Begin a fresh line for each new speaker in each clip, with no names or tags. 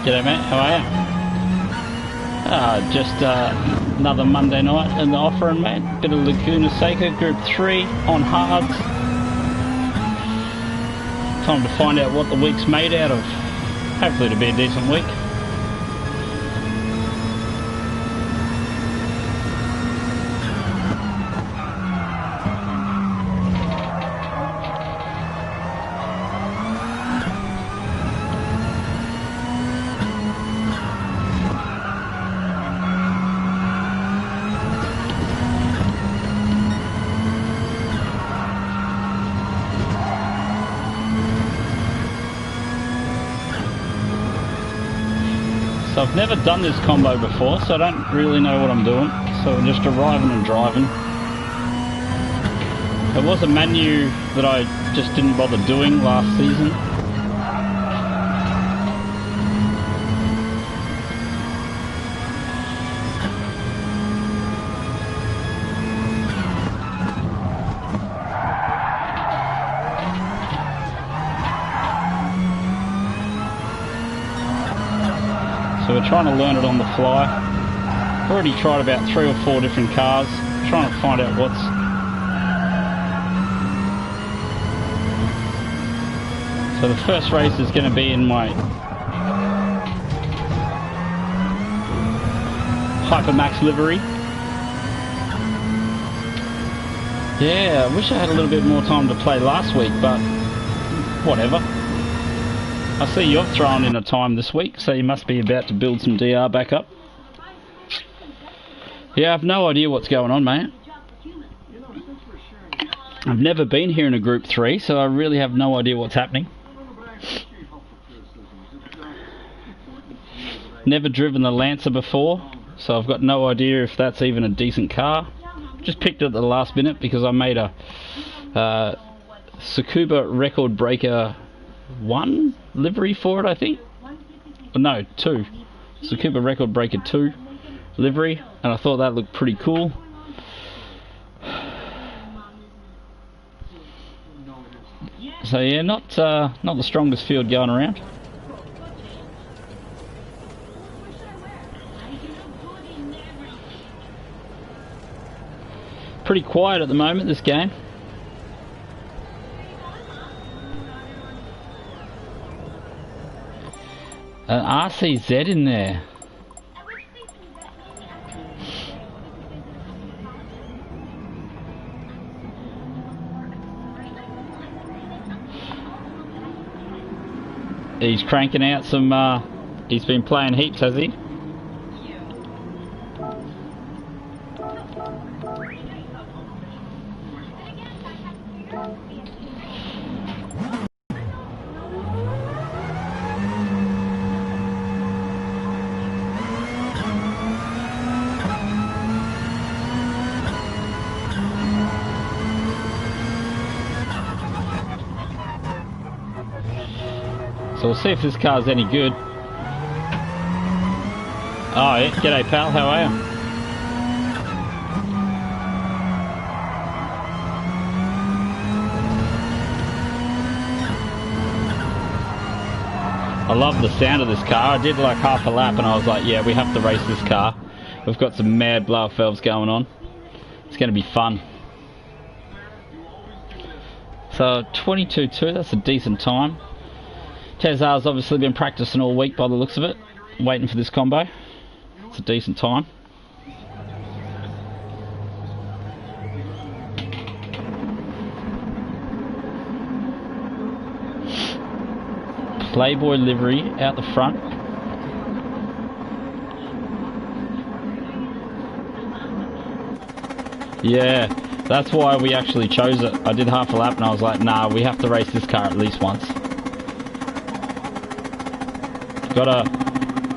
G'day mate, how are you? Just another Monday night in the offering, mate. Bit of Laguna Seca, Group 3 on hards. Time to find out what the week's made out of. Hopefully it'll be a decent week. So I've never done this combo before, so I don't really know what I'm doing. So we're just arriving and driving. There was a menu that I just didn't bother doing last season. So we're trying to learn it on the fly. I've already tried about 3 or 4 different cars, trying to find out what's... So the first race is going to be in my Hypermax livery. Yeah, I wish I had a little bit more time to play last week, but whatever. I see you've thrown in a time this week, so you must be about to build some DR back up. Yeah, I've no idea what's going on, mate. I've never been here in a Group 3, so I really have no idea what's happening. Never driven the Lancer before, so I've got no idea if that's even a decent car. Just picked it at the last minute because I made a Tsukuba Record Breaker 1 livery for it, I think. No, 2. Tsukuba Record Breaker 2 livery, and I thought that looked pretty cool. So yeah, not the strongest field going around. Pretty quiet at the moment, this game. An RCZ in there. He's cranking out some, he's been playing heaps, has he? So we'll see if this car's any good. Oh yeah, g'day pal, how are you? I love the sound of this car. I did like half a lap and I was like, yeah, we have to race this car. We've got some mad blow-off valves going on. It's going to be fun. So 22.2, that's a decent time. Tezar's obviously been practicing all week by the looks of it, waiting for this combo. It's a decent time. Playboy livery out the front. Yeah, that's why we actually chose it. I did half a lap and I was like, nah, we have to race this car at least once. Got a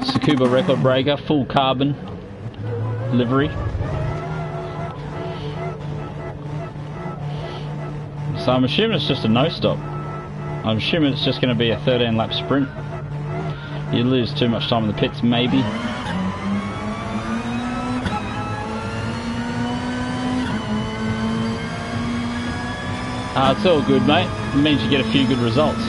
Tsukuba Record Breaker, full carbon livery. So I'm assuming it's just a no-stop. I'm assuming it's just going to be a 13-lap sprint. You lose too much time in the pits, maybe. It's all good, mate. It means you get a few good results.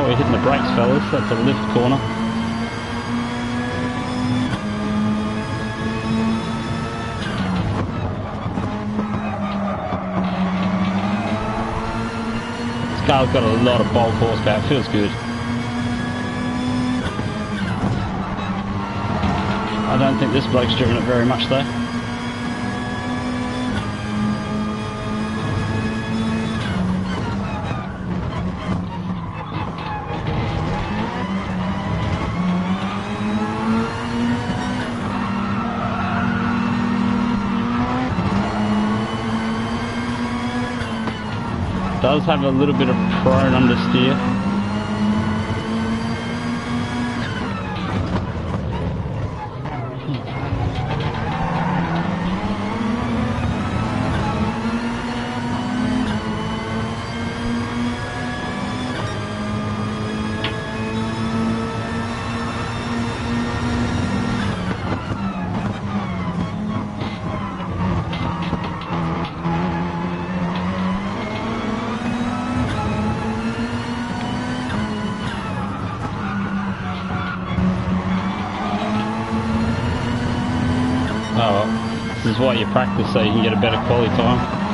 we're hitting the brakes, fellas. That's a lift corner. This car's got a lot of bulk horsepower. It feels good. I don't think this bloke's driven it very much though. Does have a little bit of prone understeer. This is why you practice, so you can get a better quality time.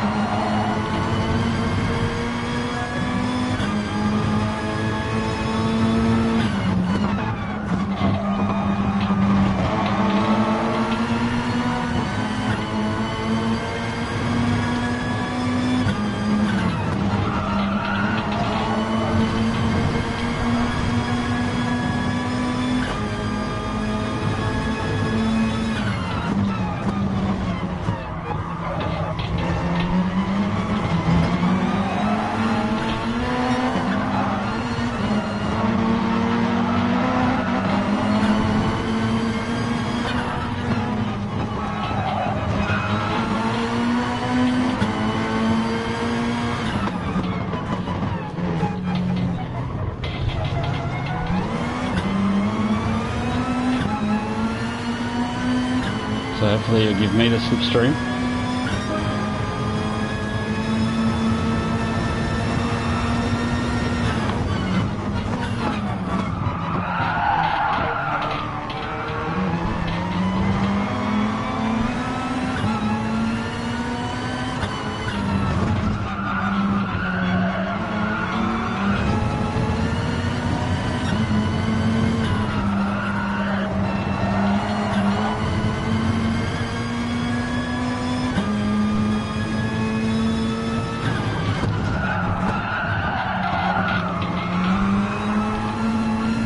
So hopefully it'll give me the slipstream.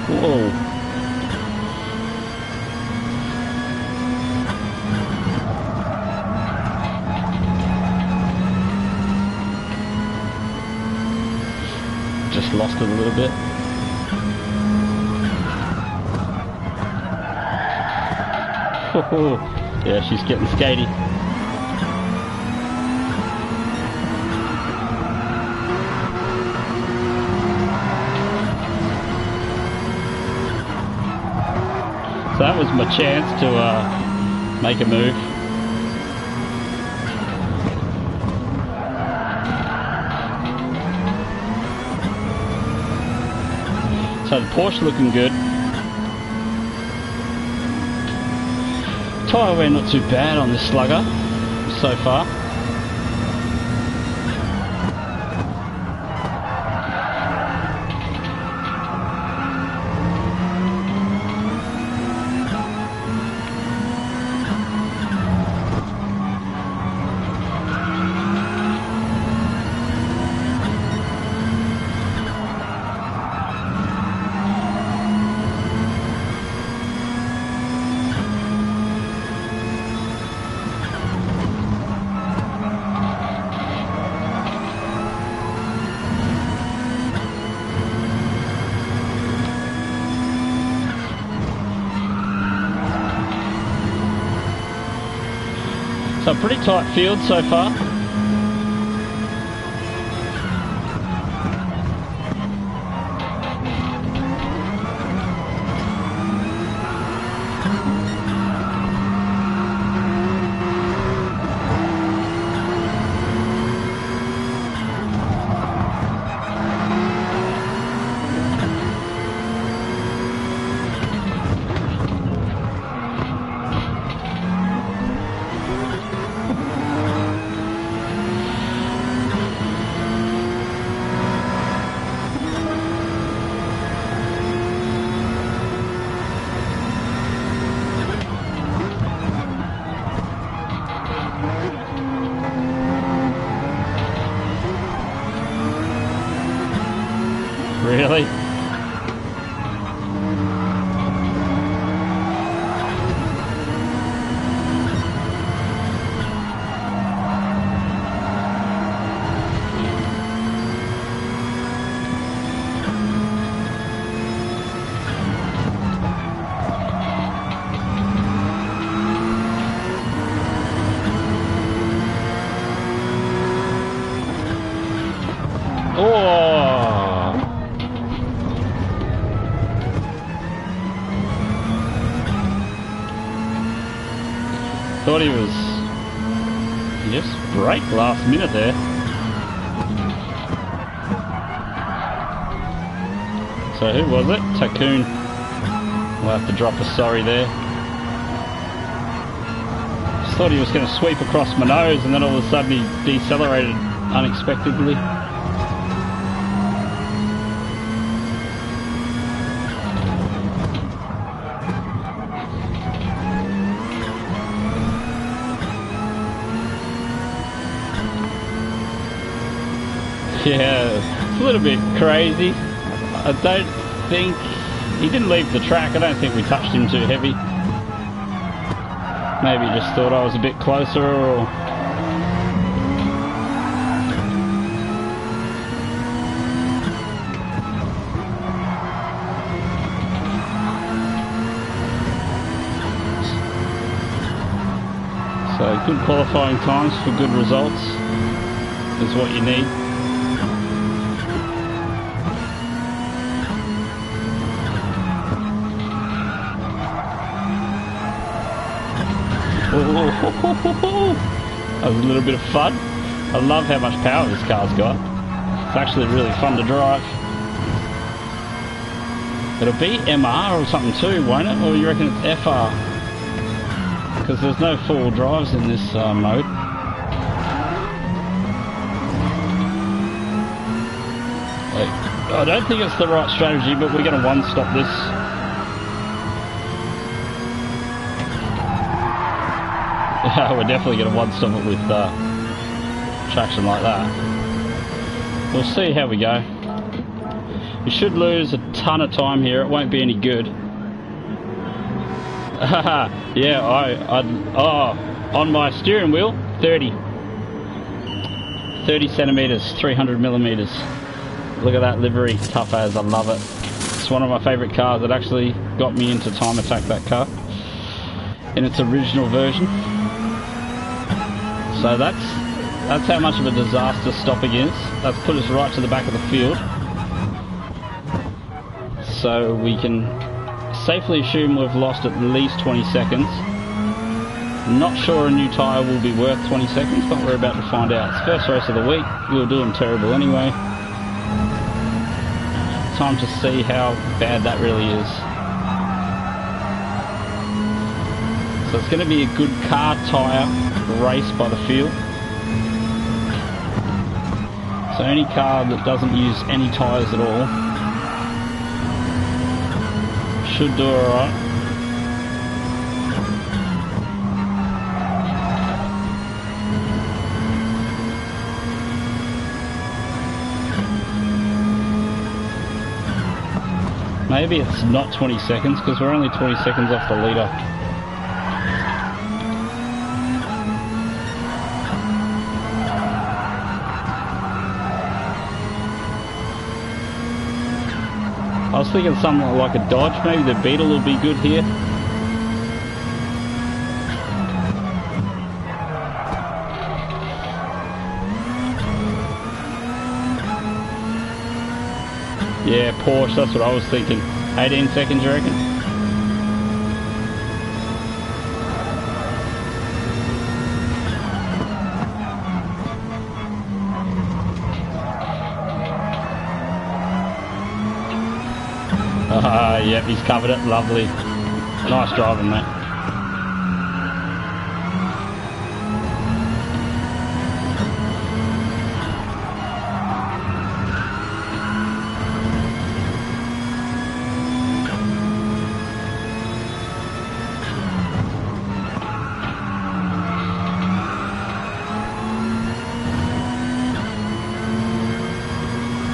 Whoa. Just lost it a little bit. Yeah, she's getting skatey. So that was my chance to make a move. So the Porsche looking good. Tyre wear not too bad on this slugger so far. So pretty tight field so far. Thought he was... He just braked last minute there. So who was it? Tycoon. We'll have to drop a sorry there. Just thought he was going to sweep across my nose, and then all of a sudden he decelerated unexpectedly. Yeah, it's a little bit crazy. I don't think... He didn't leave the track. I don't think we touched him too heavy. Maybe he just thought I was a bit closer, or... So good qualifying times for good results is what you need. That was a little bit of fun. I love how much power this car's got. It's actually really fun to drive. It'll be M.N.R or something too, won't it? Or you reckon it's FR? Because there's no four-wheel drives in this mode. I don't think it's the right strategy, but we're going to one-stop this. We're definitely going to one-stop it with traction like that. We'll see how we go. We should lose a ton of time here. It won't be any good. Yeah, on my steering wheel, 30 centimeters, 300 millimeters. Look at that livery, tough as, I love it. It's one of my favorite cars. It actually got me into Time Attack, that car, in its original version. So that's how much of a disaster stopping is. That's put us right to the back of the field. So we can safely assume we've lost at least 20 seconds. Not sure a new tyre will be worth 20 seconds, but we're about to find out. It's the first race of the week. We were doing terrible anyway. Time to see how bad that really is. So it's going to be a good car tyre race by the field. So any car that doesn't use any tyres at all should do alright. Maybe it's not 20 seconds because we're only 20 seconds off the leader. I was thinking something like a Dodge, maybe the Beetle will be good here. Yeah, Porsche, that's what I was thinking. 18 seconds, you reckon? Yep, he's covered it. Lovely. Nice driving, mate.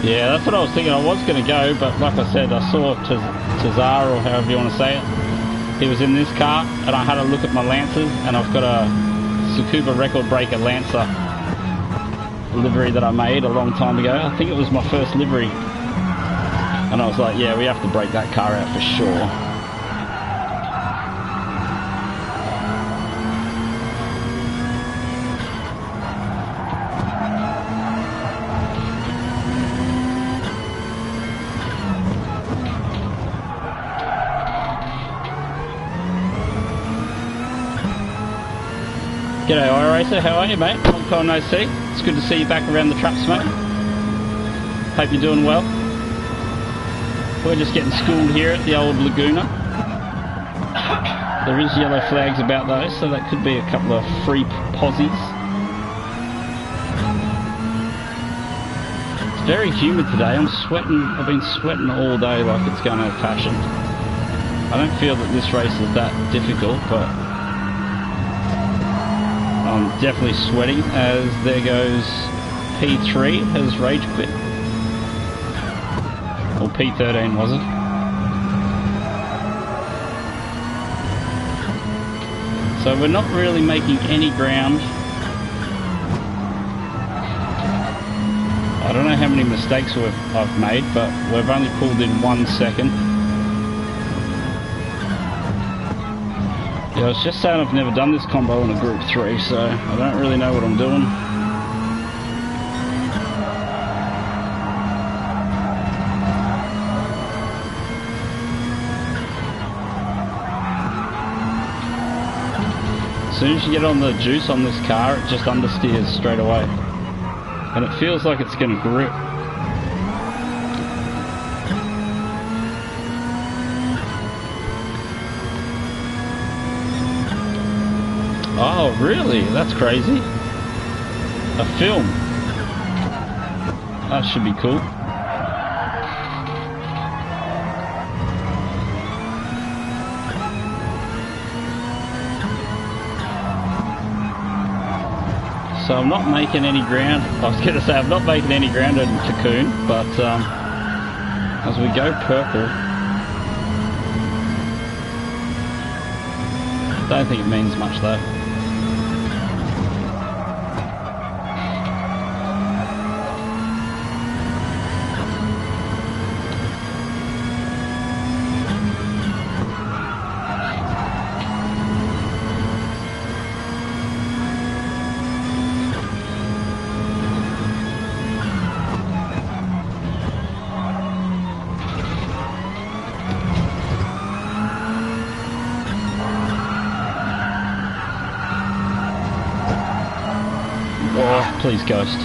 Yeah, that's what I was thinking. I was going to go, but like I said, I saw Tazar, or however you want to say it. He was in this car, and I had a look at my Lancers, and I've got a Tsukuba Record Breaker Lancer livery that I made a long time ago. I think it was my first livery. And I was like, yeah, we have to break that car out for sure. G'day iRacer, how are you mate? Long time no see. It's good to see you back around the traps mate. Hope you're doing well. We're just getting schooled here at the old Laguna. There is yellow flags about those, so that could be a couple of free posies. It's very humid today. I'm sweating. I've been sweating all day like it's going out of fashion. I don't feel that this race is that difficult, but I'm definitely sweating as there goes P3 has rage quit. Or P13 was it? So we're not really making any ground. I don't know how many mistakes I've made, but we've only pulled in 1 second. Yeah, I was just saying I've never done this combo in a Group 3, so I don't really know what I'm doing. As soon as you get on the juice on this car, it just understeers straight away. And it feels like it's going to grip. Oh, really? That's crazy. A film. That should be cool. So I'm not making any ground. I was going to say I'm not making any ground in Cocoon, but as we go purple, I don't think it means much though. Oh, please, Ghost.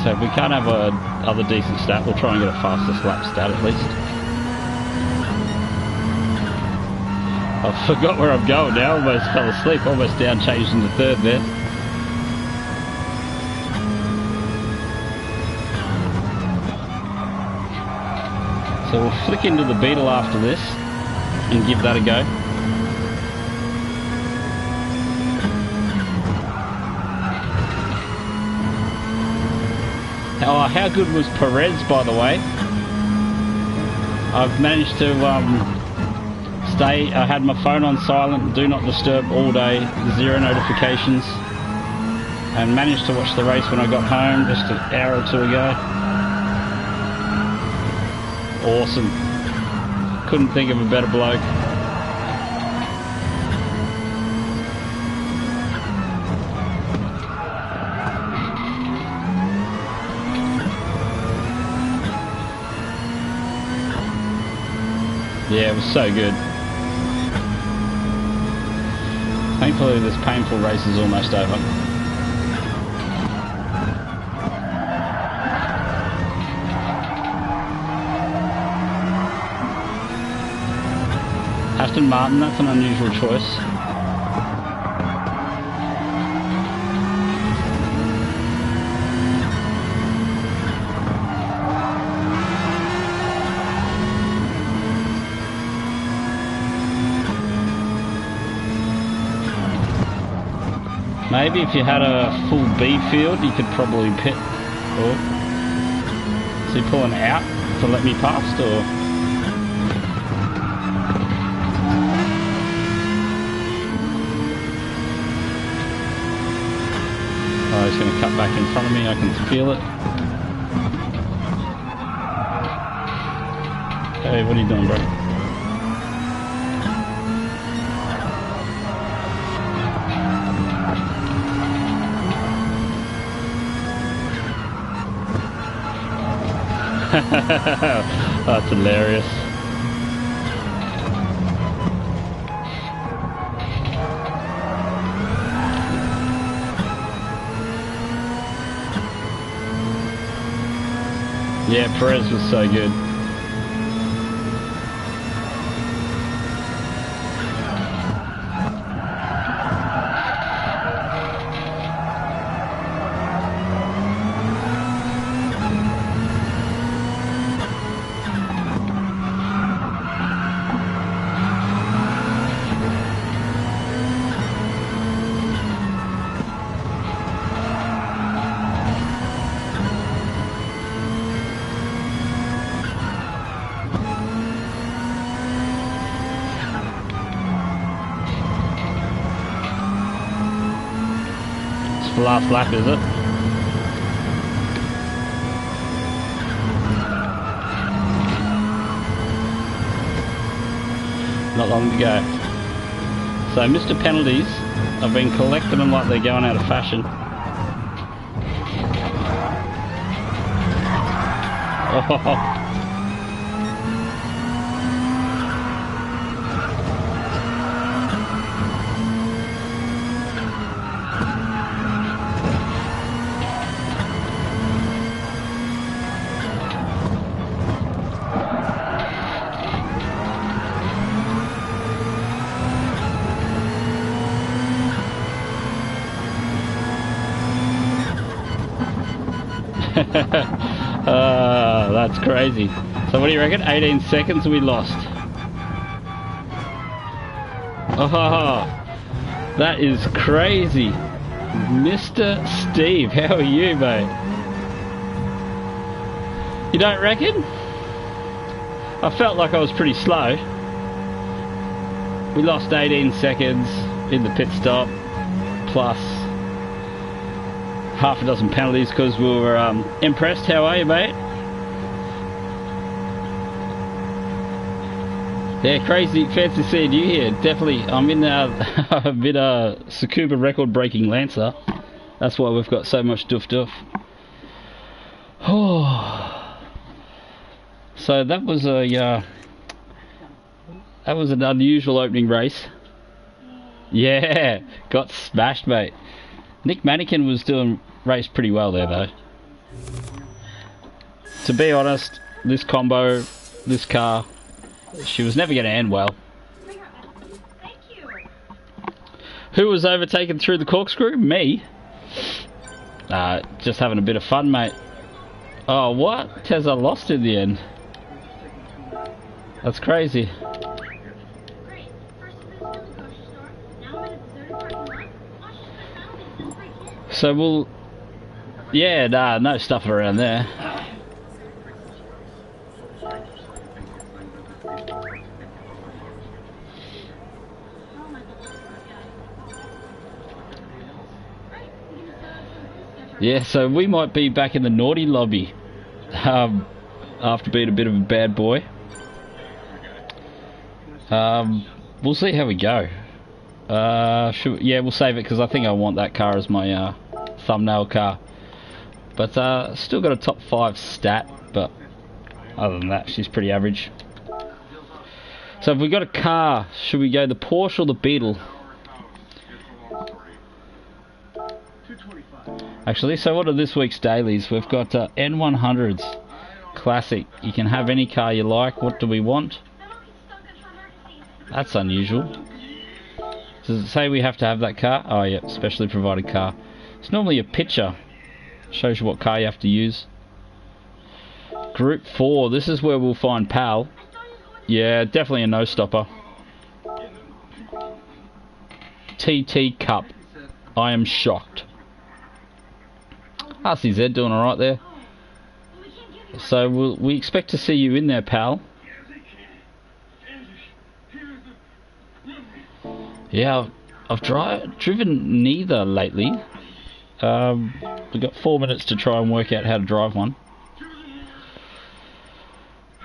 So if we can't have a other decent stat, we'll try and get a fastest lap stat at least. I forgot where I'm going now, almost fell asleep, almost down, changed into third there. So we'll flick into the Beetle after this and give that a go. Oh, how good was Perez, by the way? I've managed to I had my phone on silent, do not disturb all day, 0 notifications, and managed to watch the race when I got home just an hour or two ago. Awesome. Couldn't think of a better bloke. Yeah, it was so good. Thankfully this painful race is almost over. Aston Martin, that's an unusual choice. Maybe if you had a full B field, you could probably pit. Or is he pulling out to let me past, or? in front of me, I can feel it. Hey, what are you doing, bro? That's hilarious. Yeah, Perez was so good. It's the last lap, is it? Not long to go. So Mr. Penalties, I've been collecting them like they're going out of fashion. Oh. That's crazy. So what do you reckon? 18 seconds we lost. Oh, that is crazy. Mr. Steve, how are you, mate? You don't reckon? I felt like I was pretty slow. We lost 18 seconds in the pit stop, plus half a dozen penalties because we were impressed. How are you, mate? Yeah, crazy, fancy seeing you here. Definitely, I'm in a Tsukuba record-breaking Lancer. That's why we've got so much doof. Oh, so that was an unusual opening race. Yeah, got smashed, mate. Nick Mannikin was doing race pretty well there, though. To be honest, this combo, this car, she was never going to end well. Who was overtaken through the corkscrew? Me. Just having a bit of fun, mate. Oh, what? Tesla lost in the end. That's crazy. So we'll... Yeah, nah, no stuff around there. Yeah, so we might be back in the naughty lobby after being a bit of a bad boy. We'll see how we go. Yeah, we'll save it because I think I want that car as my thumbnail car. But still got a top 5 stat, but other than that, she's pretty average. So if we got a car, should we go the Porsche or the Beetle? Actually, so what are this week's dailies? We've got N100s Classic. You can have any car you like. What do we want? That's unusual. Does it say we have to have that car? Oh yeah, specially provided car. It's normally a picture. Shows you what car you have to use. Group 4. This is where we'll find PAL. Yeah, definitely a no-stopper. TT Cup. I am shocked. RCZ doing alright there. So we expect to see you in there, pal. Yeah, I've driven neither lately. We've got 4 minutes to try and work out how to drive one.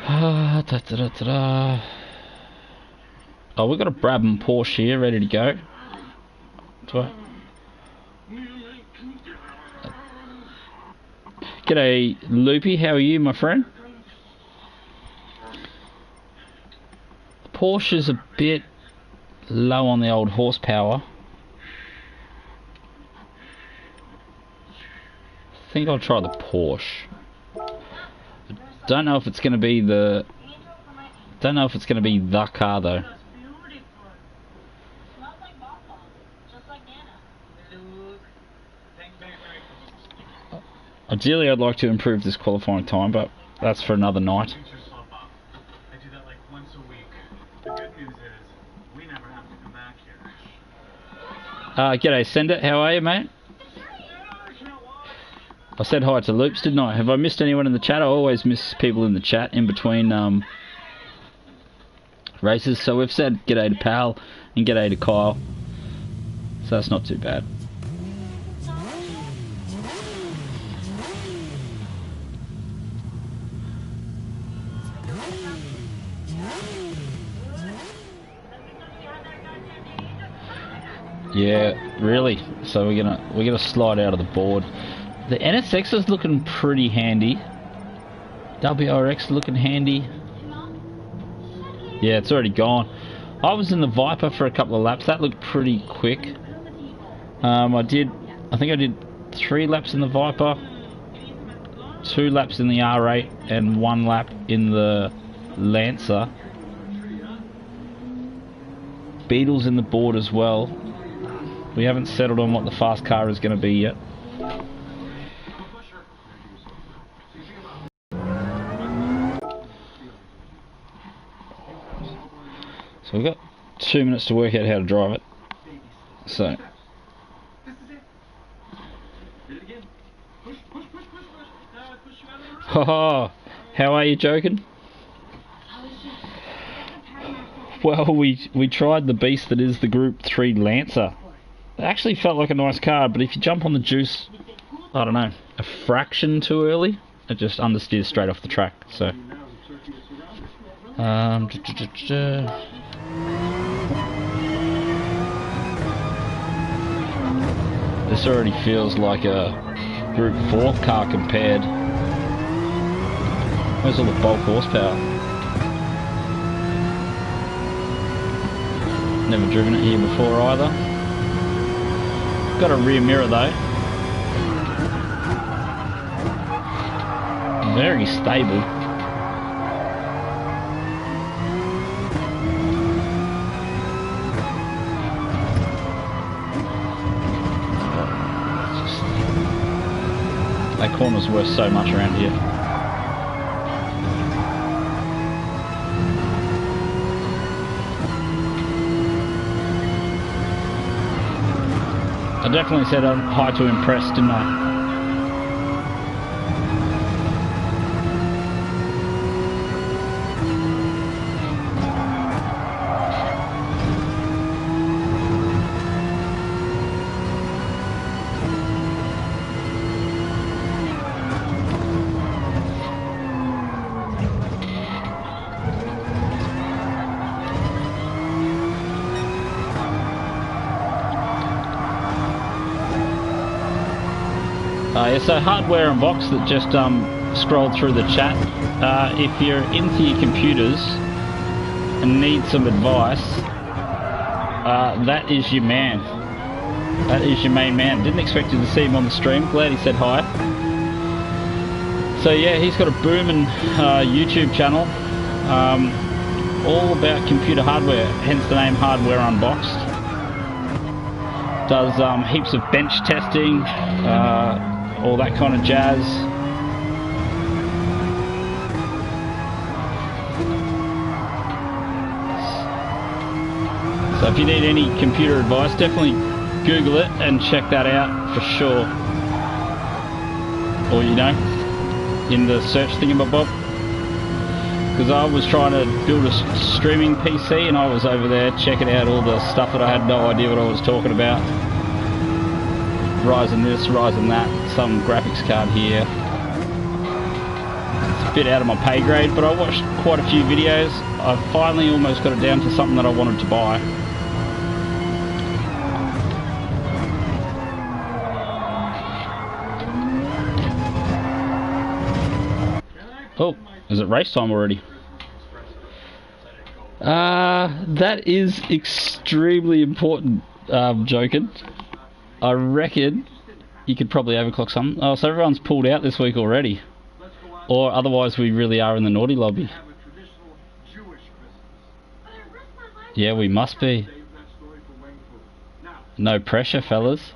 Oh, we've got a Brabham Porsche here ready to go. G'day Loopy, how are you, my friend? The Porsche's a bit low on the old horsepower. I think I'll try the Porsche. Don't know if it's going to be the car though. Ideally, I'd like to improve this qualifying time, but that's for another night.
I do that like once a week. The good news is we never have to come back here.
G'day, Send It. How are you, mate? I said hi to Loops, didn't I? Have I missed anyone in the chat? I always miss people in the chat in between races. So we've said g'day to Pal and g'day to Kyle. So that's not too bad. Yeah, really. So we're gonna slide out of the board. The NSX is looking pretty handy. WRX looking handy. Yeah, it's already gone. I was in the Viper for a couple of laps. That looked pretty quick. I think I did 3 laps in the Viper, 2 laps in the R8, and 1 lap in the Lancer. Beetle's in the board as well. We haven't settled on what the fast car is going to be yet. So we've got 2 minutes to work out how to drive it. So. Haha, how are you, joking? Well, we tried the beast that is the Group 3 Lancer. It actually felt like a nice car, but if you jump on the juice, I don't know, a fraction too early, it just understeers straight off the track. So, this already feels like a Group 4 car compared. Where's all the bulk horsepower? Never driven it here before either. Got a rear mirror though. Very stable. That corner's worth so much around here. I definitely said hi to Impress, didn't I? Yeah, so Hardware Unboxed that just scrolled through the chat. If you're into your computers and need some advice, that is your man. That is your main man. Didn't expect you to see him on the stream. Glad he said hi. So yeah, he's got a booming YouTube channel, all about computer hardware, hence the name Hardware Unboxed. Does heaps of bench testing, all that kind of jazz. So if you need any computer advice, definitely Google it and check that out for sure. Or, you know, in the search thingamabob. Because I was trying to build a streaming PC and I was over there checking out all the stuff that I had no idea what I was talking about. Ryzen this, Ryzen that, some graphics card here. It's a bit out of my pay grade, but I watched quite a few videos. I finally almost got it down to something that I wanted to buy. Oh, is it race time already? That is extremely important, joking. I reckon you could probably overclock something. Oh, so everyone's pulled out this week already. Or otherwise we really are in the naughty lobby. Yeah, we must be. No pressure, fellas.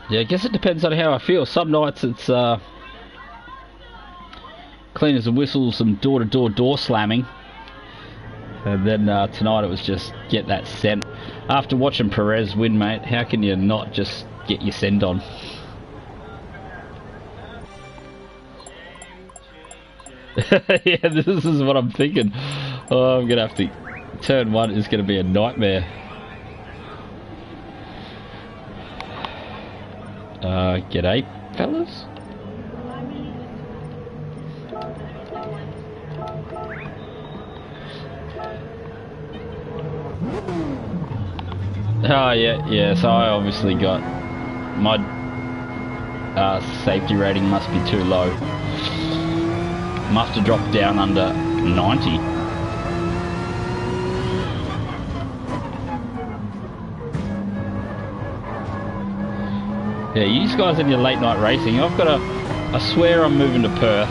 Yeah, I guess it depends on how I feel. Some nights it's clean as a whistle, some door-to-door door slamming. And then tonight it was just get that scent. After watching Perez win, mate, how can you not just get your send on? Yeah, this is what I'm thinking. Oh, I'm going to have to... Turn 1 is going to be a nightmare. G'day, fellas. Oh yeah, so I obviously got my safety rating must be too low. Must have dropped down under 90. Yeah, you guys in your late night racing, I swear I'm moving to Perth.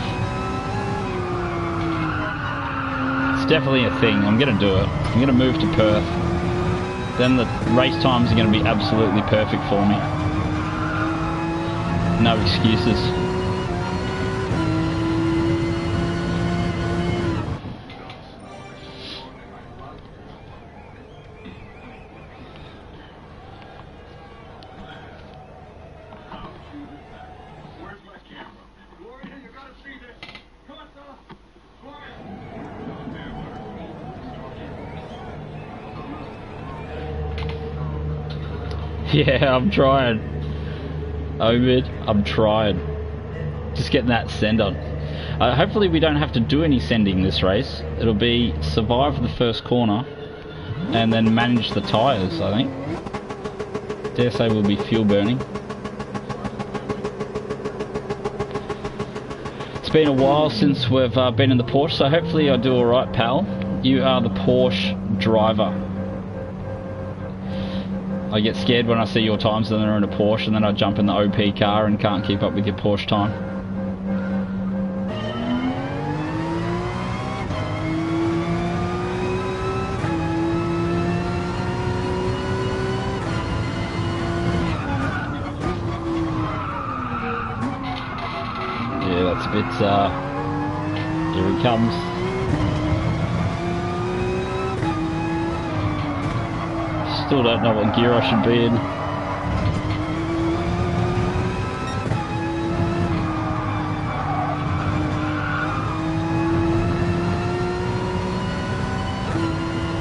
It's definitely a thing, I'm gonna do it. I'm gonna move to Perth. Then the race times are going to be absolutely perfect for me. No excuses. Yeah, I'm trying. Omid, I'm trying. Just getting that send on. Hopefully we don't have to do any sending this race. It'll be survive the first corner and then manage the tyres, I think. Dare say we'll be fuel burning. It's been a while since we've been in the Porsche, so hopefully I do alright, pal. You are the Porsche driver. I get scared when I see your times and then they're in a Porsche and then I jump in the OP car and can't keep up with your Porsche time. Yeah, that's a bit, here he comes. Still don't know what gear I should be in.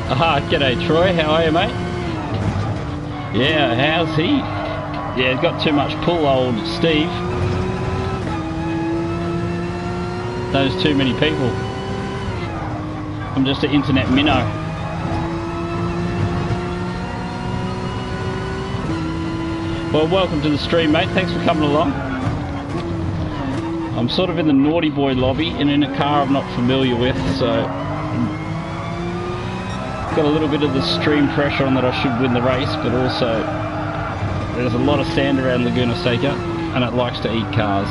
Aha, g'day Troy, how are you, mate? Yeah, how's he? Yeah, he's got too much pull, old Steve. Those too many people. I'm just an internet minnow. Well, welcome to the stream, mate. Thanks for coming along. I'm sort of in the naughty boy lobby and in a car I'm not familiar with, so got a little bit of the stream pressure on that I should win the race, but also there's a lot of sand around Laguna Seca and it likes to eat cars.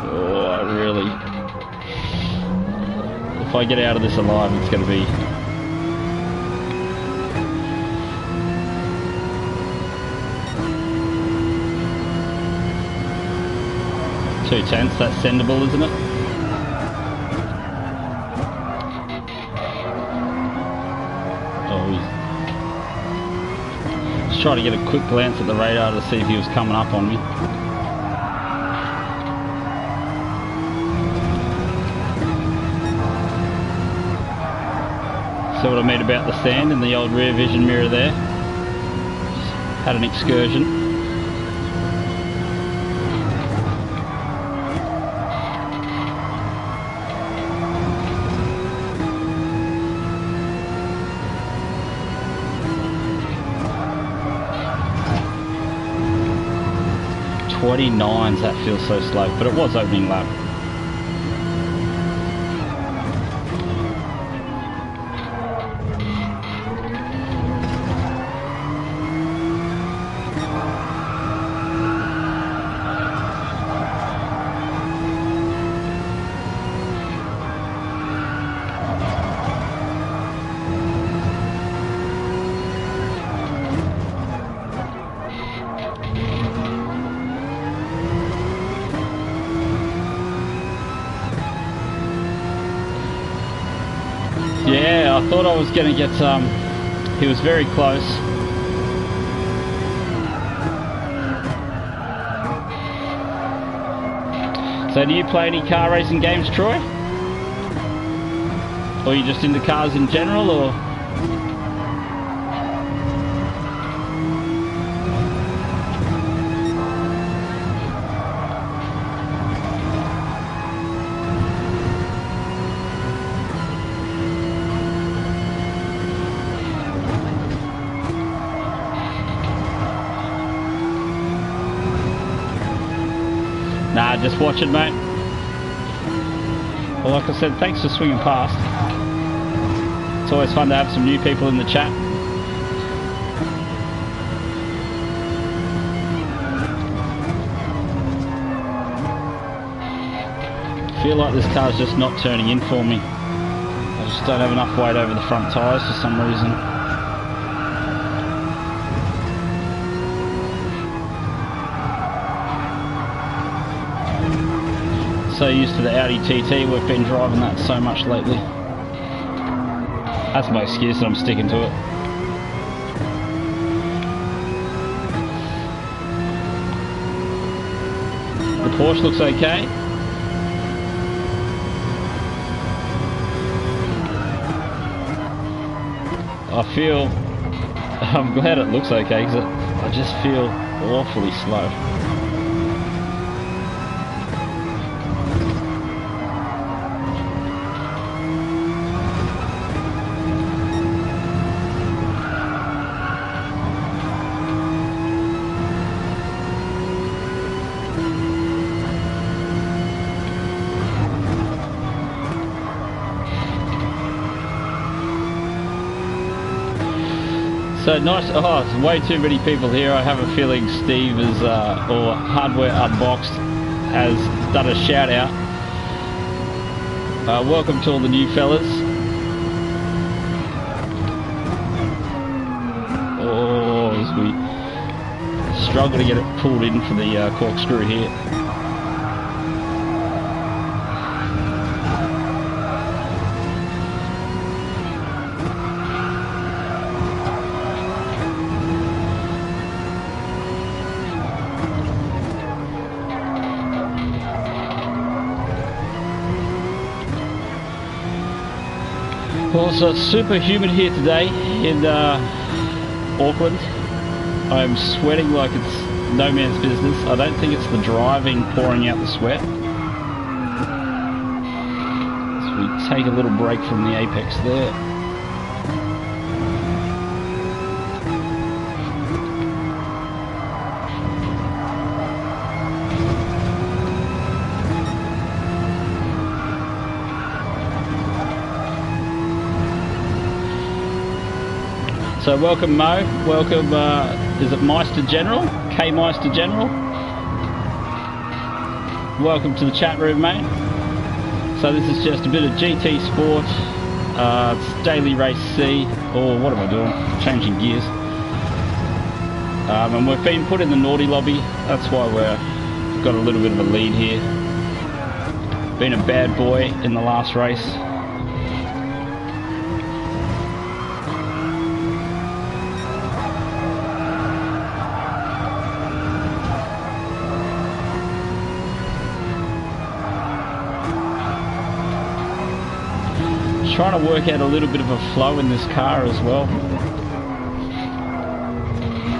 Oh, I really... If I get out of this alive, it's going to be... Too tense, that's sendable, isn't it? Oh, he's try to get a quick glance at the radar to see if he was coming up on me. See what I mean about the sand in the old rear vision mirror there. Just had an excursion. .29s, that feels so slow, but it was opening lap. Yeah, I thought I was going to get he was very close. So do you play any car racing games, Troy? Or are you just into cars in general, or? Nah, just watch it, mate. Well, like I said, thanks for swinging past. It's always fun to have some new people in the chat. I feel like this car's just not turning in for me. I just don't have enough weight over the front tyres for some reason. So used to the Audi TT, we've been driving that so much lately. That's my excuse and I'm sticking to it. The Porsche looks okay. I'm glad it looks okay because I just feel awfully slow. So nice. Oh, there's way too many people here. I have a feeling Steve is, or Hardware Unboxed, has done a shout out. Welcome to all the new fellas. Oh, as we struggle to get it pulled in for the corkscrew here. Well, so it's super humid here today in Auckland. I'm sweating like it's no man's business. I don't think it's the driving pouring out the sweat. So we take a little break from the apex there. So welcome Mo, welcome, is it Meister General? K Meister General? Welcome to the chat room, mate. So this is just a bit of GT Sport, it's Daily Race C, or what am I doing? Changing gears. And we've been put in the naughty lobby, that's why we've got a little bit of a lead here. Been a bad boy in the last race. Trying to work out a little bit of a flow in this car as well.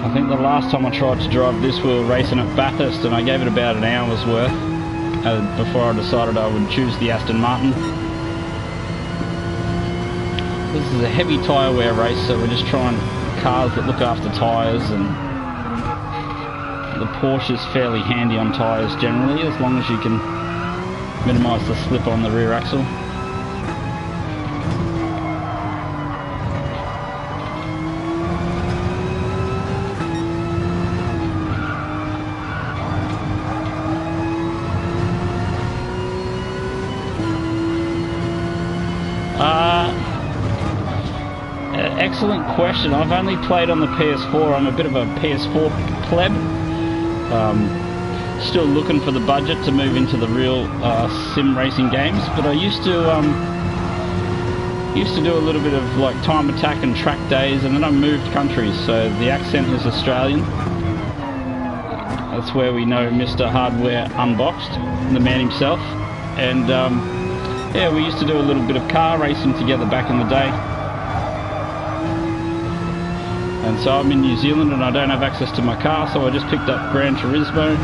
I think the last time I tried to drive this, we were racing at Bathurst, and I gave it about an hour's worth before I decided I would choose the Aston Martin. This is a heavy tyre wear race, so we're just trying cars that look after tyres, and the Porsche is fairly handy on tyres generally, as long as you can minimise the slip on the rear axle.
Excellent question. I've only played on the PS4. I'm a bit of a PS4 pleb. Still looking for the budget to move into the real sim racing games, but I used to do a little bit of like time attack and track days, and then I moved countries, so the accent is Australian. That's where we know Mr. Hardware Unboxed, the man himself. And yeah, we used to do a little bit of car racing together back in the day. And so I'm in New Zealand and I don't have access to my car, so I just picked up Gran Turismo.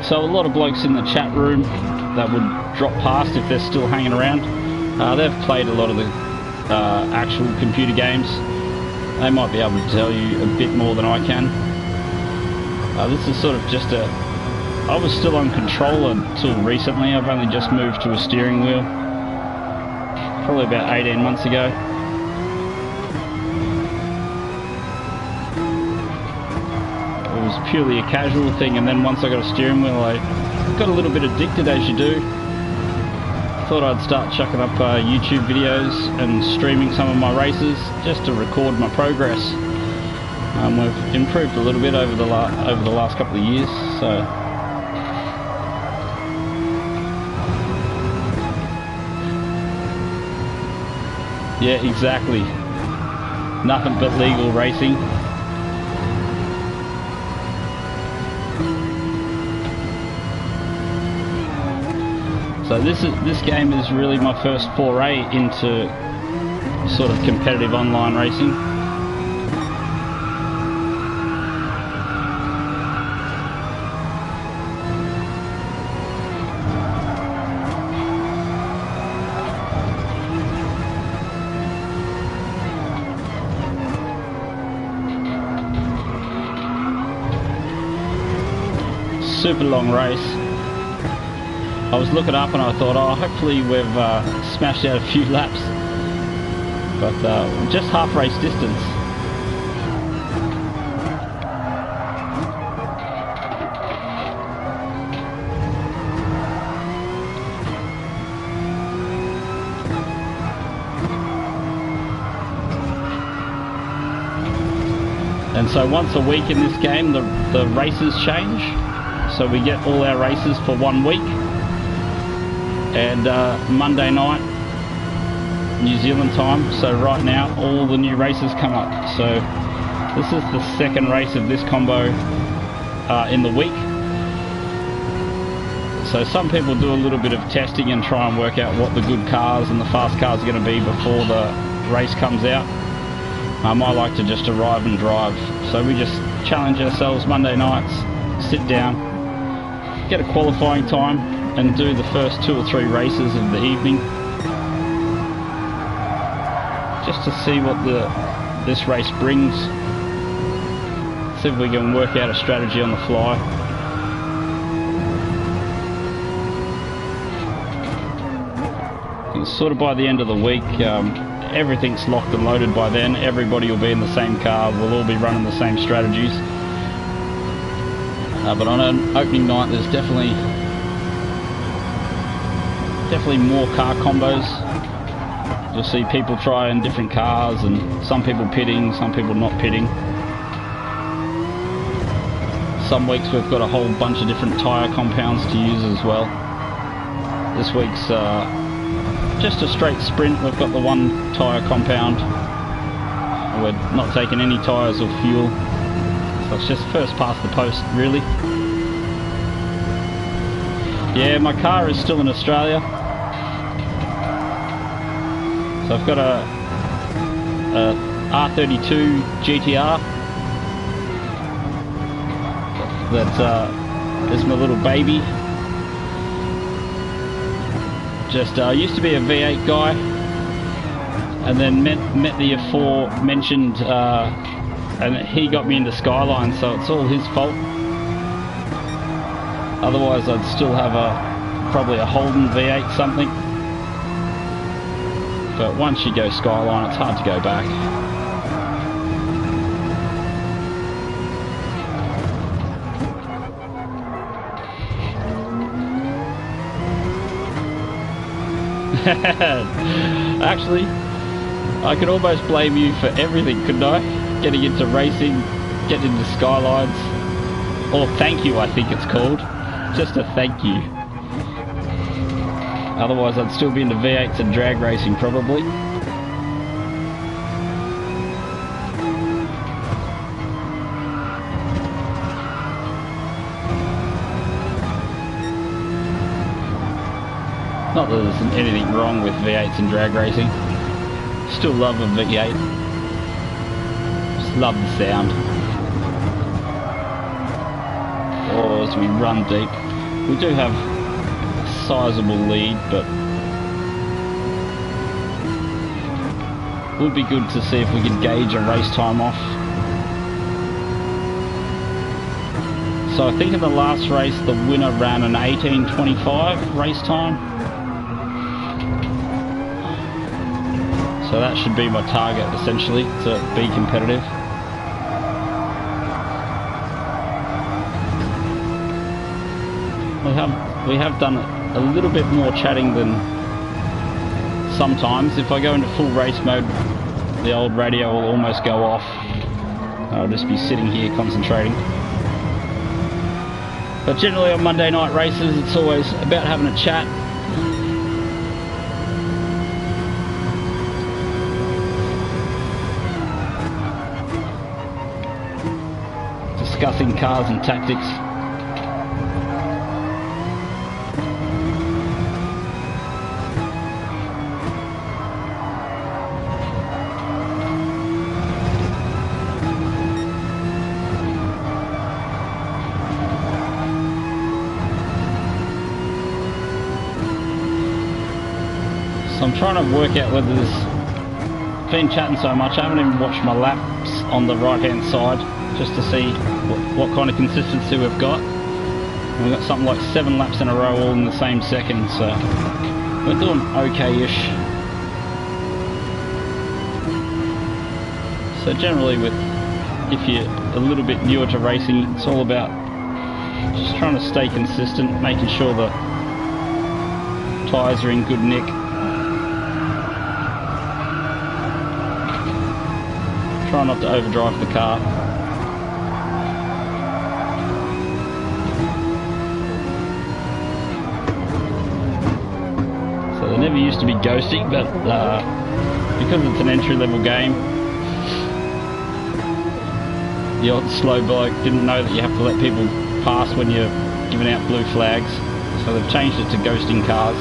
So a lot of blokes in the chat room that would drop past if they're still hanging around, they've played a lot of the actual computer games. They might be able to tell you a bit more than I can. This is sort of just a... I was still on controller until recently. I've only just moved to a steering wheel. Probably about 18 months ago. It was purely a casual thing, and then once I got a steering wheel I got a little bit addicted, as you do. Thought I'd start chucking up YouTube videos and streaming some of my races just to record my progress. We've improved a little bit over the last couple of years, so... Yeah, exactly. Nothing but legal racing. So this game is really my first foray into sort of competitive online racing. Super long race. I was looking up and I thought, oh, hopefully we've smashed out a few laps, but just half race distance. And so once a week in this game, the races change. So we get all our races for 1 week, and Monday night New Zealand time, so right now all the new races come up. So this is the second race of this combo in the week. So some people do a little bit of testing and try and work out what the good cars and the fast cars are going to be before the race comes out. I like to just arrive and drive, so we just challenge ourselves Monday nights, sit down, get a qualifying time and do the first 2 or 3 races of the evening, just to see what this race brings, see if we can work out a strategy on the fly. And sort of by the end of the week, everything's locked and loaded by then. Everybody will be in the same car, we'll all be running the same strategies. But on an opening night, there's definitely more car combos. You'll see people trying different cars, and some people pitting, some people not pitting. Some weeks we've got a whole bunch of different tyre compounds to use as well. This week's just a straight sprint. We've got the 1 tyre compound. We're not taking any tyres or fuel. So it's just first past the post, really.
Yeah, my car is still in Australia. So I've got a R32 GTR. That's my little baby. Just used to be a V8 guy, and then met the aforementioned, and he got me into Skyline, so it's all his fault. Otherwise, I'd still have probably a Holden V8 something. But once you go Skyline, it's hard to go back. Actually, I could almost blame you for everything, couldn't I? Getting into racing, getting into Skylines, or thank you, I think it's called. Just a thank you. Otherwise, I'd still be into V8s and drag racing, probably. Not that there's anything wrong with V8s and drag racing. Still love a V8. Just love the sound. Oh, as we run deep. We do have a sizable lead, but would be good to see if we could gauge a race time off. So I think in the last race the winner ran an 18:25 race time. So that should be my target essentially, to be competitive. We have done a little bit more chatting than sometimes. If I go into full race mode, the old radio will almost go off. I'll just be sitting here concentrating. But generally on Monday night races, it's always about having a chat. Discussing cars and tactics. So I'm trying to work out whether this... Been chatting so much, I haven't even watched my laps on the right hand side, just to see what kind of consistency we've got. And we've got something like 7 laps in a row all in the same second, so we're doing okay-ish. So generally if you're a little bit newer to racing, it's all about just trying to stay consistent, making sure the tyres are in good nick. Try not to overdrive the car. So there never used to be ghosting, but because it's an entry-level game, the odd slow bloke didn't know that you have to let people pass when you're giving out blue flags, so they've changed it to ghosting cars.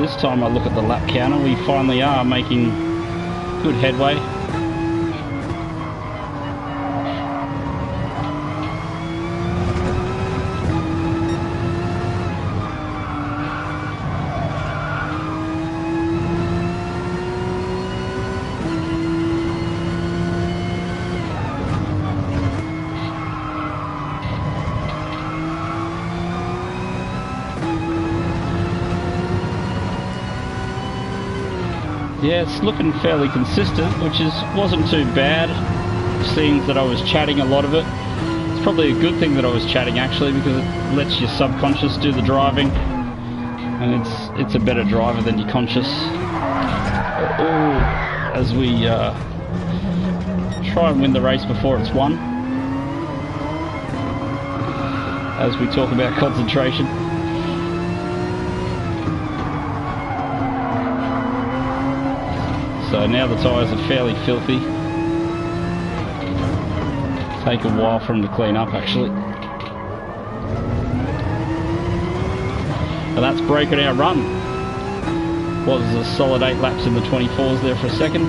This time I look at the lap counter, we finally are making good headway. Yeah, it's looking fairly consistent, which wasn't too bad, seeing that I was chatting a lot of it. It's probably a good thing that I was chatting actually, because it lets your subconscious do the driving, and it's a better driver than your conscious. As we try and win the race before it's won, as we talk about concentration. So now the tyres are fairly filthy.
take a while for them to clean up, actually. And that's broken our run. Was a solid 8 laps in the 24s there for a second.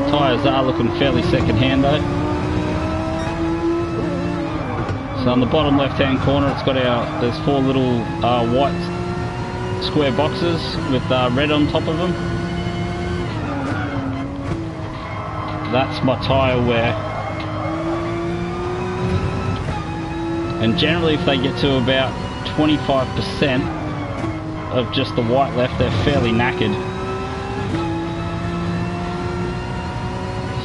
Tyres are looking fairly second-hand though. So on the bottom left-hand corner, it's got there's 4 little white square boxes with red on top of them. That's my tyre wear. And generally, if they get to about 25% of just the white left, they're fairly knackered.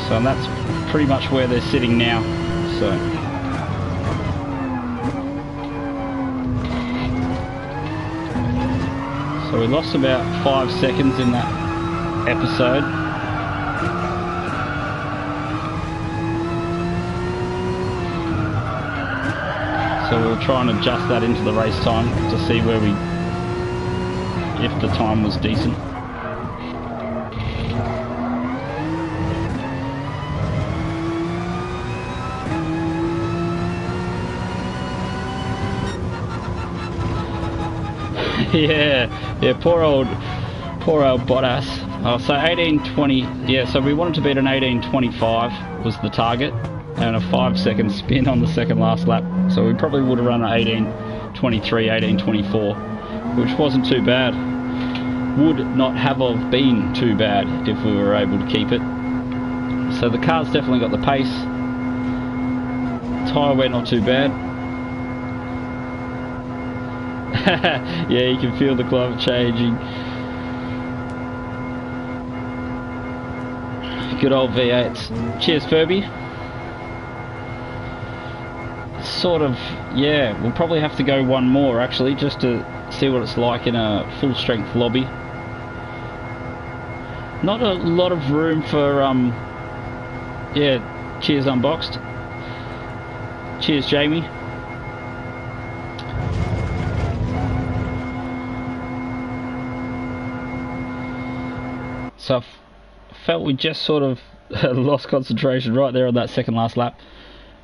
So that's pretty much where they're sitting now. So we lost about 5 seconds in that episode. So we'll try and adjust that into the race time to see where if the time was decent. Yeah, poor old Bottas. Oh, so 18:20. Yeah, so we wanted to beat an 18:25 was the target, and a 5-second spin on the second last lap. So we probably would have run an 18:23, 18:24, which wasn't too bad. Would not have been too bad if we were able to keep it. So the car's definitely got the pace. Tyre wear not too bad. Yeah, you can feel the climate changing. Good old V8s. Cheers, Furby. Sort of, yeah, we'll probably have to go one more actually, just to see what it's like in a full strength lobby. Not a lot of room for, yeah, cheers Unboxed. Cheers, Jamie. So I felt we just sort of lost concentration right there on that second last lap.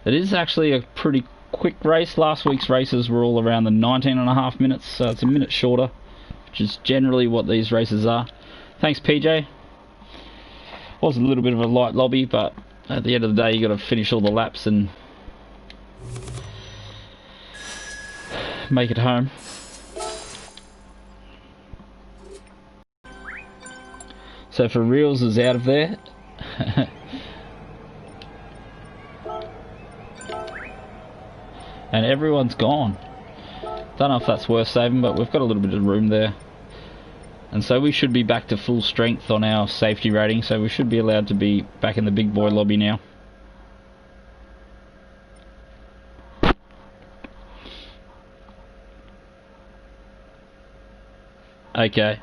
It is actually a pretty quick race. Last week's races were all around the 19.5 minutes, so it's a minute shorter, which is generally what these races are. Thanks, PJ. Was a little bit of a light lobby, but at the end of the day you got to finish all the laps and make it home. So for Reels is out of there. And everyone's gone. Don't know if that's worth saving, but we've got a little bit of room there. And so we should be back to full strength on our safety rating, so we should be allowed to be back in the big boy lobby now. Okay.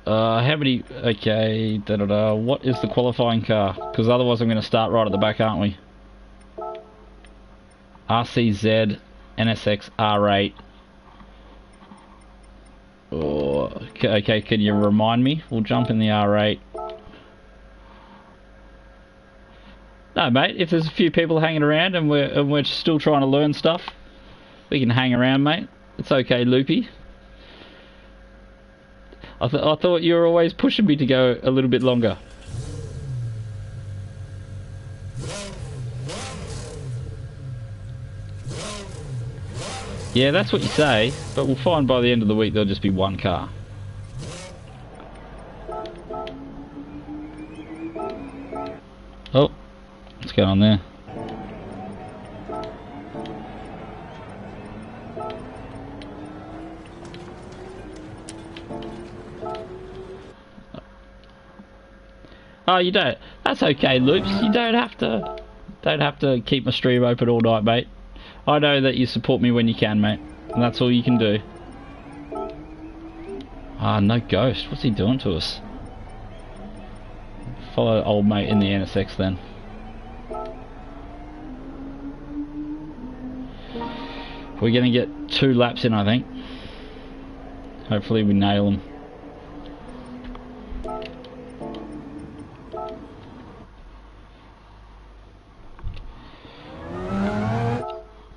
How many... Okay, what is the qualifying car? Because otherwise I'm going to start right at the back, aren't we? RCZ NSX R8. Oh, okay, can you remind me? We'll jump in the R8. No, mate, if there's a few people hanging around and we're still trying to learn stuff, we can hang around, mate. It's okay, Loopy. I thought you were always pushing me to go a little bit longer. Yeah, that's what you say, but we'll find by the end of the week there'll just be one car. Oh, what's going on there? Oh, you don't. That's okay, Loops. You don't have to keep my stream open all night, mate. I know that you support me when you can, mate, and that's all you can do. Ah, no ghost. What's he doing to us?
follow old mate in the NSX then. We're going to get 2 laps in, I think. Hopefully we nail them.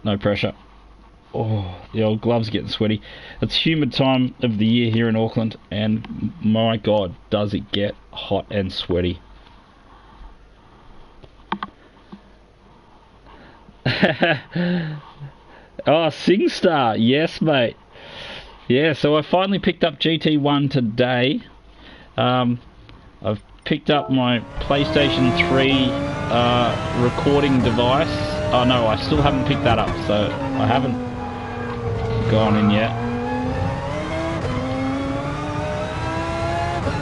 No pressure. Oh, the old gloves are getting sweaty. It's humid time of the year here in Auckland, and my God, does it get hot and sweaty. Oh, SingStar, yes mate. Yeah, so I finally picked up GT1 today. I've picked up my PlayStation 3 recording device. Oh no, I still haven't picked that up, so I haven't gone in yet.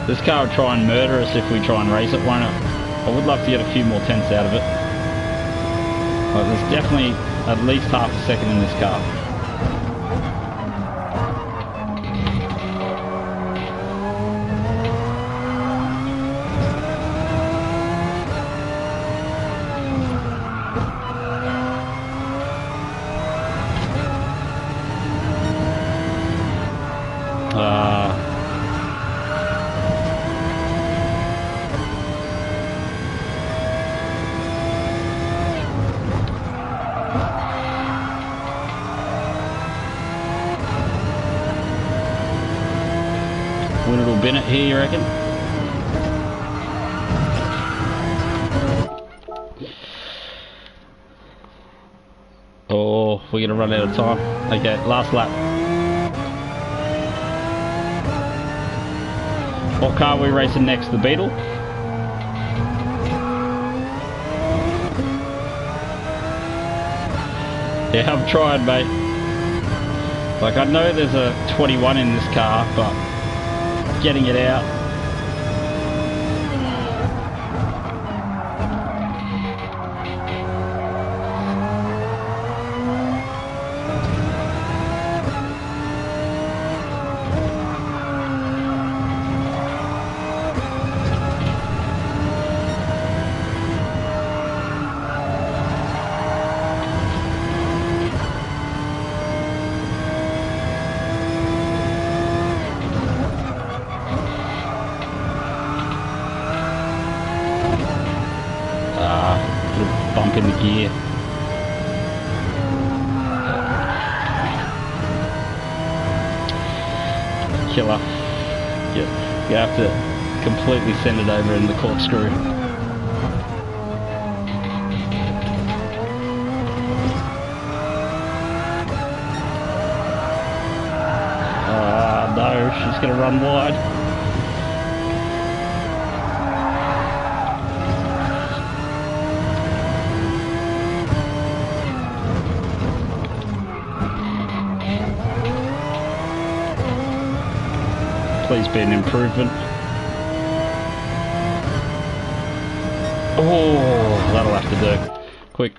This car will try and murder us if we try and race it, won't it? I would love to get a few more tenths out of it. But there's definitely at least half a second in this car. Bennett here, you reckon? Oh, we're gonna run out of time. Okay, last lap. What car are we racing next? The Beetle? Yeah, I'm trying, mate. Like, I know there's a 21 in this car, but getting it out. Bump in the gear. Killer. Yeah, you have to completely send it over in the corkscrew. Ah, no, she's gonna run wide. Please be an improvement. Oh, that'll have to do. Quick.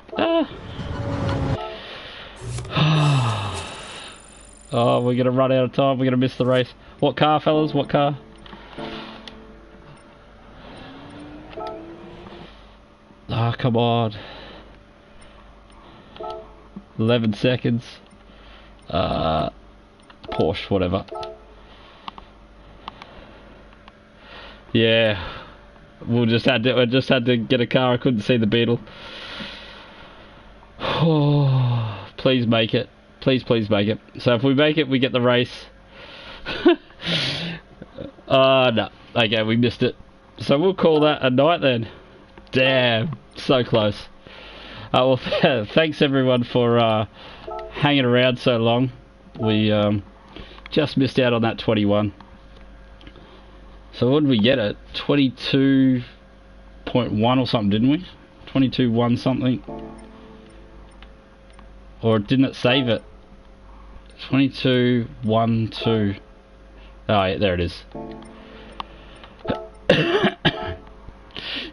Oh, we're going to run out of time. We're going to miss the race. What car, fellas? What car? Ah, oh, come on. 11 seconds. Porsche, whatever. Yeah, I just had to get a car. I couldn't see the Beetle. Oh, please make it. Please make it. So if we make it, we get the race. No. Okay, we missed it. So we'll call that a night then. Damn, so close. Well, thanks everyone for hanging around so long. We just missed out on that 21. So what did we get it? 22.1 or something, didn't we? 22.1 something. Or didn't it save it? 22.12. Oh yeah, there it is.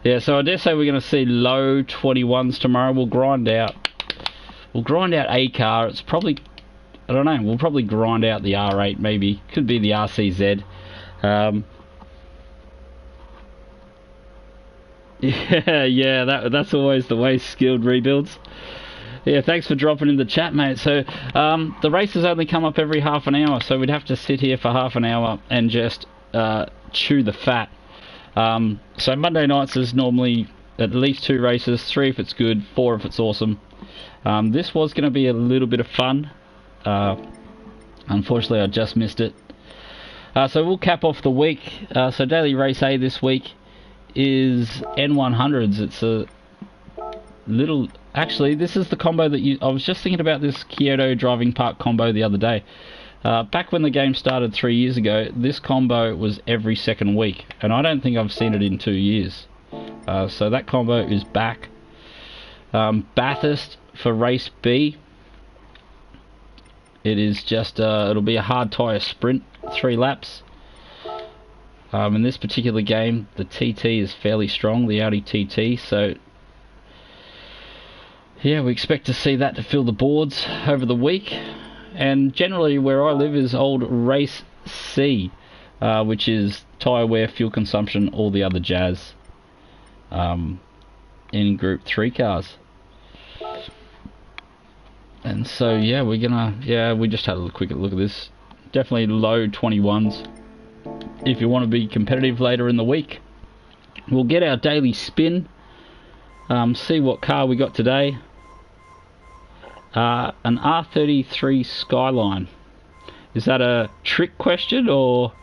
Yeah, so I dare say we're going to see low 21s tomorrow. We'll grind out a car. It's probably, I don't know, we'll probably grind out the R8 maybe. Could be the RCZ. Yeah, that's always the way, skilled rebuilds. Yeah, thanks for dropping in the chat, mate. So, the races only come up every half an hour, so we'd have to sit here for half an hour and just chew the fat. So Monday nights is normally at least 2 races, 3 if it's good, 4 if it's awesome. This was going to be a little bit of fun. Unfortunately, I just missed it. So we'll cap off the week. So daily race A this week is N100s. It's a little... Actually, this is the combo that I was just thinking about this Kyoto driving park combo the other day. Back when the game started 3 years ago, this combo was every second week, and I don't think I've seen it in 2 years. So that combo is back. Bathurst for race B. It is just, it'll be a hard tyre sprint, 3 laps. In this particular game, the TT is fairly strong, the Audi TT, so yeah, we expect to see that to fill the boards over the week. And generally where I live is old race C, which is tyre wear, fuel consumption, all the other jazz in Group 3 cars. And so yeah, we just had a quick look at this. Definitely low 21s if you want to be competitive later in the week. We'll get our daily spin, see what car we got today. An R33 Skyline. Is that a trick question, or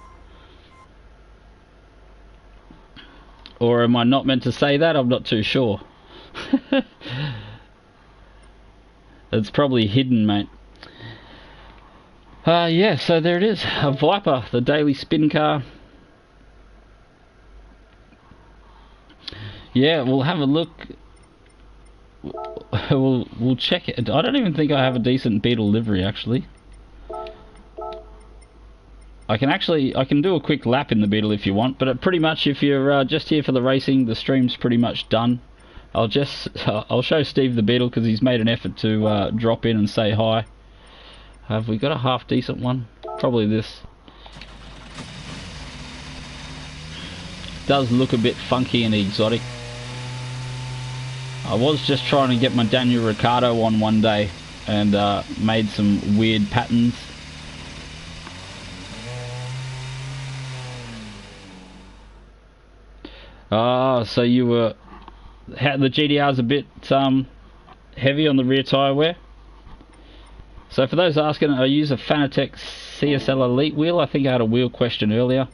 am I not meant to say that? I'm not too sure. It's probably hidden, mate. Yeah, so there it is. A Viper, the daily spin car. Yeah, we'll have a look. We'll check it. I don't even think I have a decent Beetle livery, actually. I can do a quick lap in the Beetle if you want, but pretty much if you're just here for the racing, the stream's pretty much done. I'll show Steve the Beetle because he's made an effort to drop in and say hi. Have we got a half decent one? Probably this. Does look a bit funky and exotic. I was just trying to get my Daniel Ricciardo on one day and made some weird patterns. So you were... the GDR's a bit heavy on the rear tyre wear. So for those asking, I use a Fanatec CSL Elite wheel. I think I had a wheel question earlier.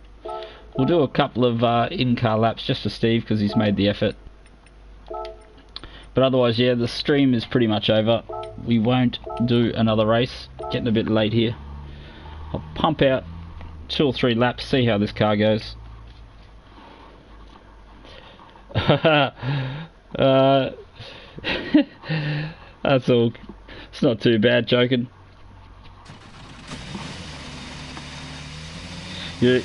We'll do a couple of in-car laps just for Steve because he's made the effort. But otherwise, yeah, the stream is pretty much over. We won't do another race. Getting a bit late here. I'll pump out 2 or 3 laps, see how this car goes. That's all. It's not too bad, joking. You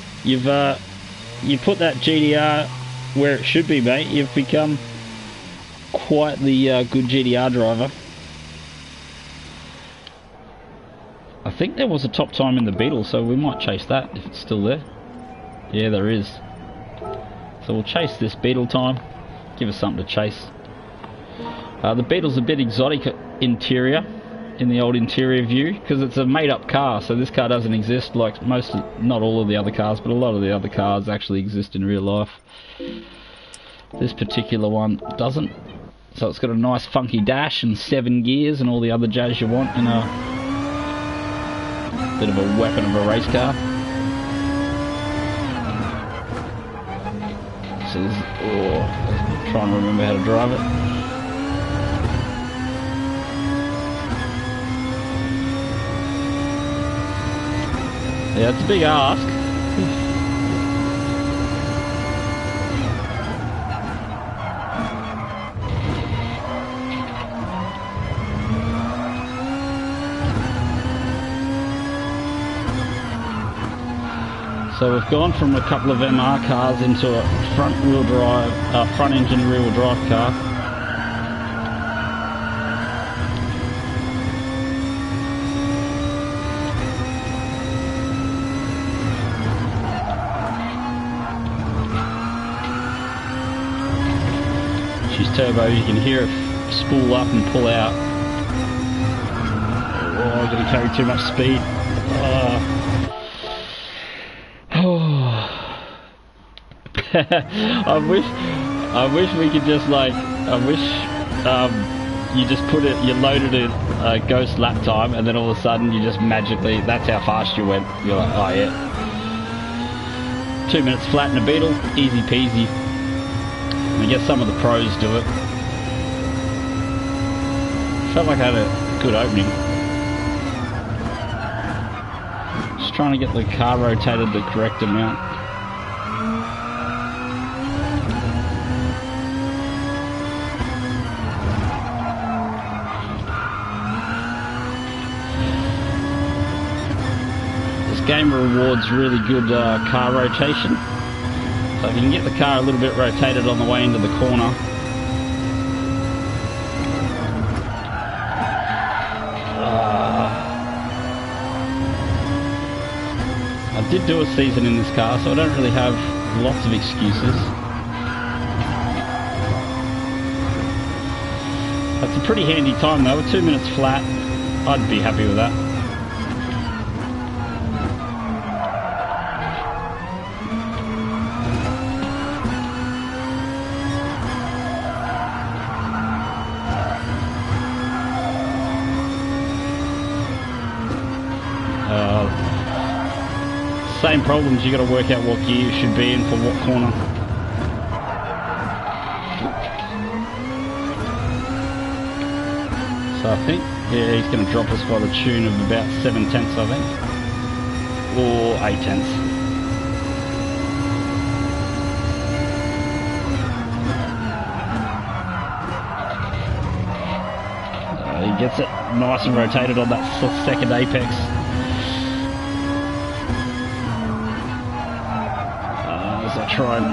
put that GDR where it should be, mate. You've become quite the good GDR driver. I think there was a top time in the Beetle, so we might chase that if it's still there. Yeah, there is. So we'll chase this Beetle time. Give us something to chase. The Beetle's a bit exotic interior in the old interior view because it's a made-up car. So this car doesn't exist like not all of the other cars, but a lot of the other cars actually exist in real life. This particular one doesn't. So it's got a nice funky dash and 7 gears and all the other jazz you want in a bit of a weapon of a race car. So this, I'm trying to remember how to drive it. Yeah, it's a big ask. So we've gone from a couple of M.N.R cars into a front-wheel drive, front-engine rear-wheel drive car. issues turbos. You can hear it spool up and pull out. Oh, I'm going to carry too much speed. I wish we could just like, you just put it, you loaded a ghost lap time, and then all of a sudden you just magically, that's how fast you went. You're like, oh yeah. 2 minutes flat in a Beetle, easy peasy. I guess some of the pros do it. Felt like I had a good opening. Just trying to get the car rotated the correct amount. This game rewards really good car rotation. So if you can get the car a little bit rotated on the way into the corner. I did do a season in this car, so I don't really have lots of excuses. That's a pretty handy time though, 2 minutes flat. I'd be happy with that. Same problems, you got to work out what gear you should be in for what corner. So I think, yeah, he's going to drop us by the tune of about 7/10, I think, or 8/10. He gets it nice and rotated on that second apex. Try and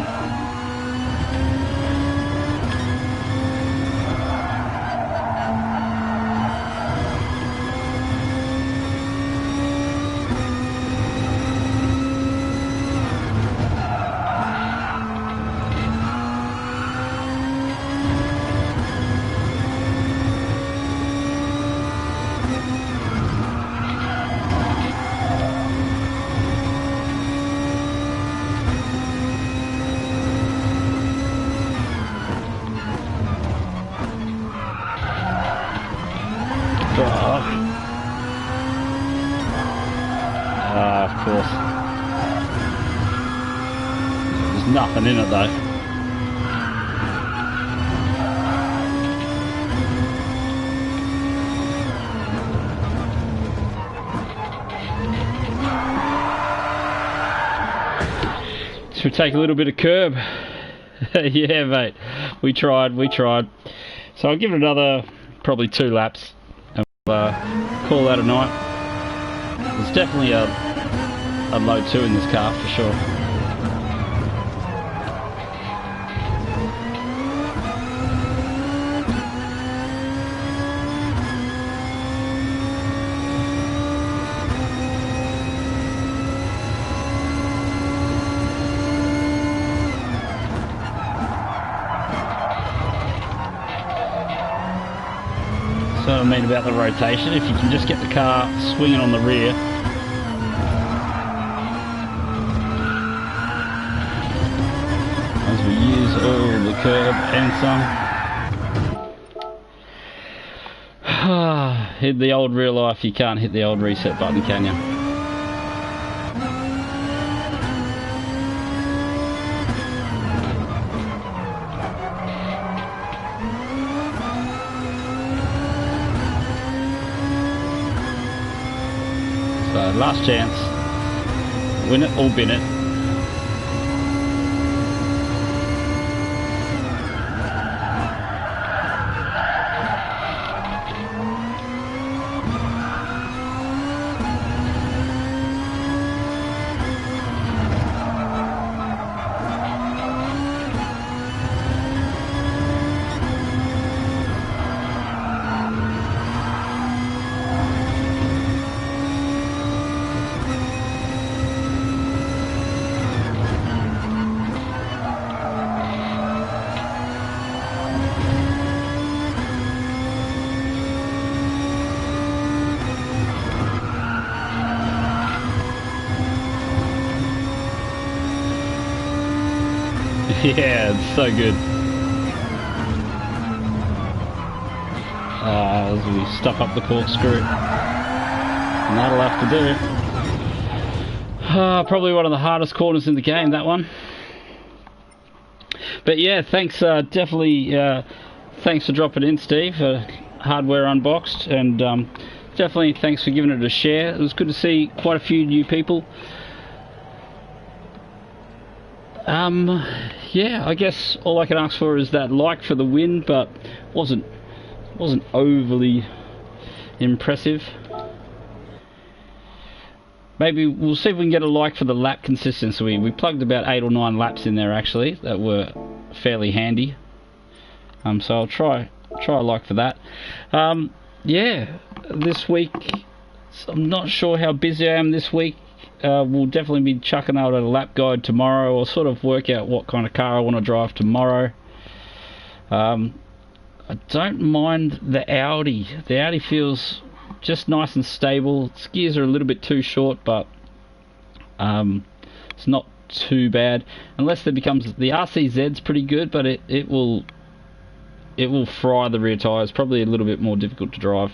of course. There's nothing in it though. Should take a little bit of curb. Yeah, mate. We tried. So I'll give it another probably 2 laps and we'll call that a night. There's definitely a low 2 in this car for sure. So I mean about the rotation, if you can just get the car swinging on the rear. As we use all the curb and some. Hit the old real life, you can't hit the old reset button, can you? Last chance. Win it or bin it. Yeah, it's so good. As we stuff up the corkscrew. And that'll have to do. Probably one of the hardest corners in the game, that one. But yeah, thanks, definitely, thanks for dropping in, Steve, for Hardware Unboxed, and definitely thanks for giving it a share. It was good to see quite a few new people. Yeah, I guess all I can ask for is that like for the win, but wasn't overly impressive. Maybe we'll see if we can get a like for the lap consistency. We plugged about 8 or 9 laps in there actually that were fairly handy. So I'll try a like for that. Yeah, this week I'm not sure how busy I am this week. We'll definitely be chucking out a lap guide tomorrow. I'll sort of work out what kind of car I want to drive tomorrow. I don't mind the Audi. The Audi feels just nice and stable. Its gears are a little bit too short, but it's not too bad. Unless there becomes the RCZ's pretty good, but it will fry the rear tyres. Probably a little bit more difficult to drive.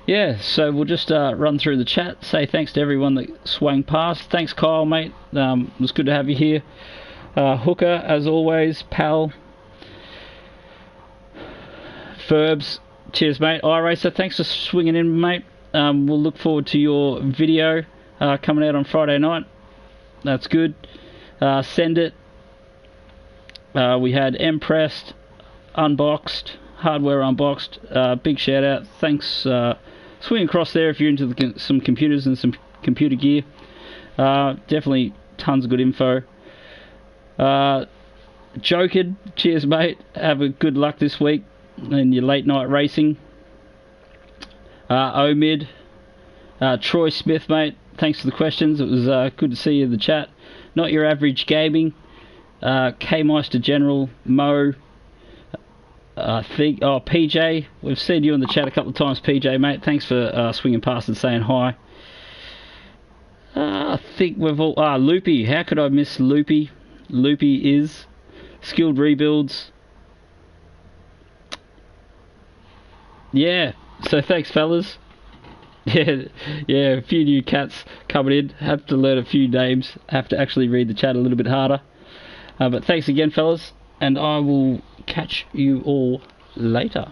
Yeah, so we'll just run through the chat. Say thanks to everyone that swung past. Thanks, Kyle, mate. It was good to have you here. Hooker, as always. Pal. Ferbs. Cheers, mate. iRacer, thanks for swinging in, mate. We'll look forward to your video coming out on Friday night. That's good. Send it. We had M.N.R. Unboxed. Hardware Unboxed. Big shout out. Thanks. Swing across there if you're into some computers and some computer gear. Definitely tons of good info. Joked, cheers mate. Have a good luck this week in your late night racing. Omid, Troy Smith, mate. Thanks for the questions. It was good to see you in the chat. Not Your Average Gaming. K-Meister General, Mo. PJ, we've seen you in the chat a couple of times, PJ, mate. Thanks for swinging past and saying hi. I think we've all... Loopy, how could I miss Loopy? Loopy is Skilled Rebuilds. Yeah, so thanks, fellas. Yeah, a few new cats coming in. Have to learn a few names. Have to actually read the chat a little bit harder. But thanks again, fellas. And I will catch you all later.